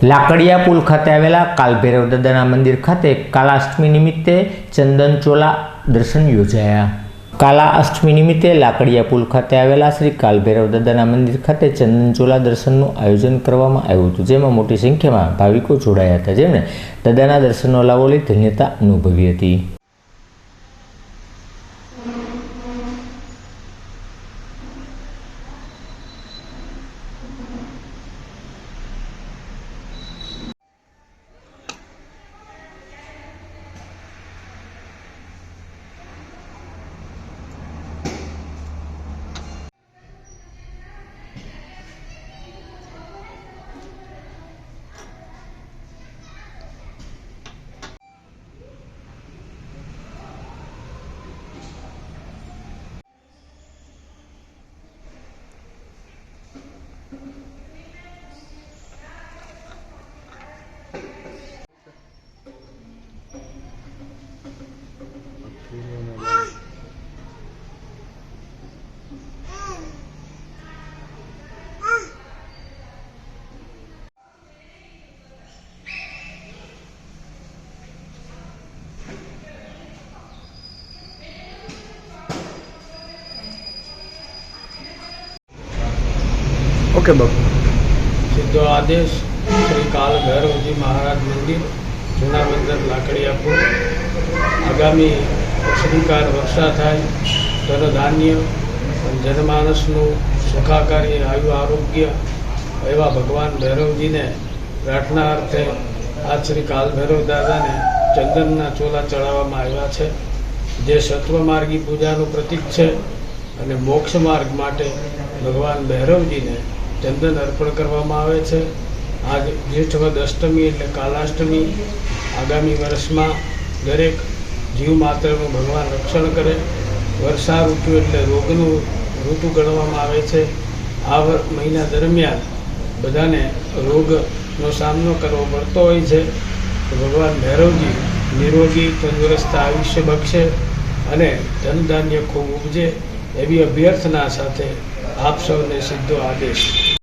લાકડિયા પુલ ખાતે આવેલા કાલભૈરવ દાદાના મંદિર ખાતે કાલાષ્ટમી નિમિત્તે ચંદનચોલા દર્શન યોજાયા। કાલા અષ્ટમી નિમિત્તે લાકડિયા પુલ ખાતે આવેલા શ્રી કાલભૈરવ દાદાના મંદિર ખાતે ચંદનચોલા દર્શનનું આયોજન કરવામાં આવ્યું હતું, જેમાં મોટી સંખ્યામાં ભાવિકો જોડાયા હતા, જેમણે દાદાના દર્શનનો લાભો લઈ ધન્યતા અનુભવી હતી। ओके बाबू। सिद्धो आदेश श्री काल भैरवजी महाराज मंदिर जूना बंदर लाकड़िया पुल आगामी अक्षरीकार वर्षा थाय धन धान्य जनमानसનું સુખાકારી આયુ આરોગ્ય એવા ભગવાન ભૈરવજીને પ્રાર્થના અર્થે આજ શ્રી કાલ ભૈરવ દાદાને ચંદનના ચોલા ચડાવવામાં આવ્યા છે, જે સત્વમાર્ગી પૂજાનું પ્રતીક છે અને મોક્ષ માર્ગ માટે ભગવાન ભૈરવજીને ચંદન અર્પણ કરવામાં આવે છે। આજ જ્યેષ્ઠ વદ અષ્ટમી એટલે કાલાષ્ટમી આગામી વર્ષમાં દરેક જીવ માત્રનું ભગવાન રક્ષણ કરે। વર્ષા ઋતુ એટલે રોગનું ઋતુ ગણવામાં આવે છે। આ મહિના દરમિયાન બધાને રોગનો સામનો કરવો પડતો હોય છે, તો ભગવાન ભૈરવજી નિરોગી તંદુરસ્ત આયુષ્ય બક્ષે અને ધન ધાન્ય ખૂબ ઉપજે એવી અભ્યર્થના સાથે આપ સૌને સિદ્ધો આદેશ।